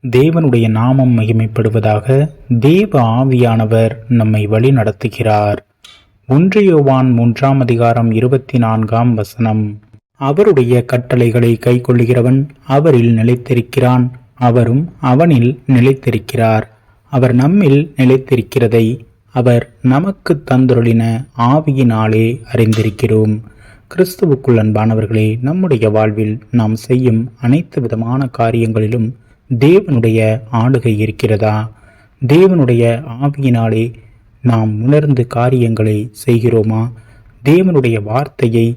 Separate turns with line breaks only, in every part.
தேவனுடைய நாமம் மகிமைப்படுவதாக. தேவ ஆவியானவர் நம்மை வழி நடத்துகிறார். 1 யோவான் 3:24 அவருடைய கட்டளைகளை கைக்கொள்கிறவன் அவரில் நிலைத்திருக்கிறான், அவரும் அவனில் நிலைத்திருக்கிறார். அவர் நம்மில் நிலைத்திருக்கிறதை அவர் நமக்கு தந்துருளின ஆவியினாலே அறிந்திருக்கிறோம். கிறிஸ்துவுக்குள் அன்பானவர்களே, நம்முடைய வாழ்வில் நாம் செய்யும் அனைத்து விதமான காரியங்களிலும் தேவனுடைய ஆளுகை இருக்கிறதா? தேவனுடைய ஆவியினாலே நாம் உணர்ந்து காரியங்களை செய்கிறோமா? தேவனுடைய வார்த்தையை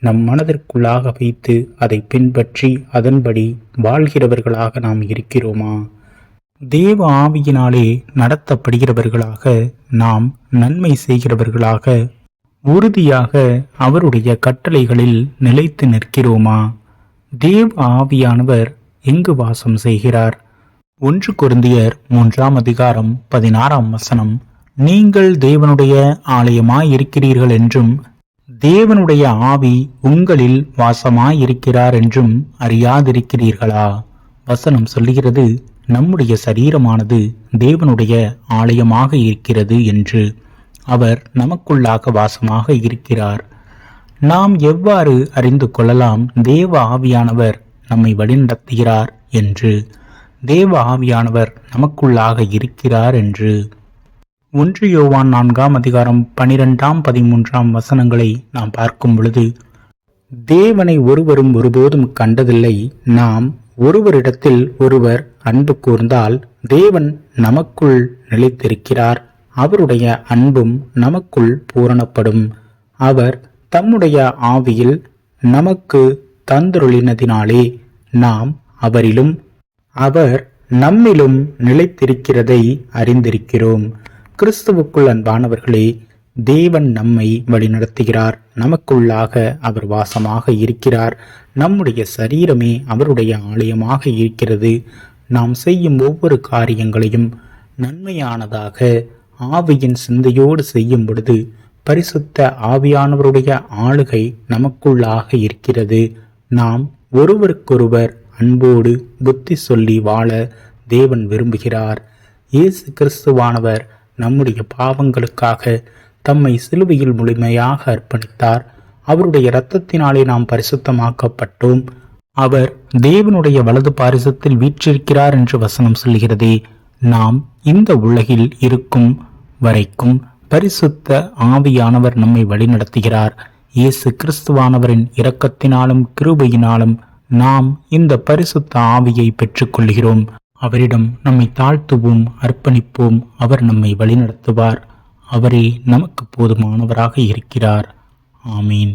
நம் மனதிற்குள்ளாக வைத்து அதை பின்பற்றி அதன்படி வாழ்கிறவர்களாக நாம் இருக்கிறோமா? தேவ ஆவியினாலே நடத்தப்படுகிறவர்களாக, நாம் நன்மை செய்கிறவர்களாக, உறுதியாக அவருடைய கட்டளைகளில் நிலைத்து நிற்கிறோமா? தேவ ஆவியானவர் எங்கு வாசம் செய்கிறார்? 1 கொரிந்தியர் 3:16 நீங்கள் தேவனுடைய ஆலயமாயிருக்கிறீர்கள் என்றும் தேவனுடைய ஆவி உங்களில் வாசமாயிருக்கிறார் என்றும் அறியாதிருக்கிறீர்களா? வசனம் சொல்லுகிறது, நம்முடைய சரீரமானது தேவனுடைய ஆலயமாக இருக்கிறது என்று. அவர் நமக்குள்ளாக வாசமாக இருக்கிறார். நாம் எவ்வாறு அறிந்து கொள்ளலாம் தேவ ஆவியானவர் நம்மை வழிநடத்துகிறார் என்று, தேவ ஆவியானவர் நமக்குள்ளாக இருக்கிறார் என்று? 1 யோவான் 4:12-13 நாம் பார்க்கும் பொழுது, தேவனை ஒருவரும் ஒருபோதும் கண்டதில்லை. நாம் ஒருவரிடத்தில் ஒருவர் அன்பு கூர்ந்தால் தேவன் நமக்குள் நிலைத்திருக்கிறார், அவருடைய அன்பும் நமக்குள் பூரணப்படும். அவர் தம்முடைய ஆவியில் நமக்கு தந்தருளினதினாலே நாம் அவரிலும் அவர் நம்மிலும் நிலைத்திருக்கிறதை அறிந்திருக்கிறோம். கிறிஸ்துவுக்குள் அன்பானவர்களே, தேவன் நம்மை வழிநடத்துகிறார். நமக்குள்ளாக அவர் வாசமாக இருக்கிறார். நம்முடைய சரீரமே அவருடைய ஆலயமாக இருக்கிறது. நாம் செய்யும் ஒவ்வொரு காரியங்களையும் நன்மையானதாக ஆவியின் சிந்தையோடு செய்யும் பொழுது பரிசுத்த ஆவியானவருடைய ஆளுகை நமக்குள்ளாக இருக்கிறது. நாம் ஒருவருக்கொருவர் அன்போடு புத்தி சொல்லி வாழ தேவன் விரும்புகிறார். இயேசு கிறிஸ்துவானவர் நம்முடைய பாவங்களுக்காக தம்மை சிலுவையில் முழுமையாக அர்ப்பணித்தார். அவருடைய இரத்தத்தினாலே நாம் பரிசுத்தமாக்கப்பட்டோம். அவர் தேவனுடைய வலது பாரிசத்தில் வீற்றிருக்கிறார் என்று வசனம் சொல்கிறதே. நாம் இந்த உலகில் இருக்கும் வரைக்கும் பரிசுத்த ஆவியானவர் நம்மை வழிநடத்துகிறார். இயேசு கிறிஸ்துவானவரின் இரக்கத்தினாலும் கிருபையினாலும் நாம் இந்த பரிசுத்த ஆவியை பெற்றுக்கொள்கிறோம். அவரிடம் நம்மை தாழ்த்துவோம், அர்ப்பணிப்போம். அவர் நம்மை வழிநடத்துவார். அவரே நமக்கு போதுமானவராக இருக்கிறார். ஆமீன்.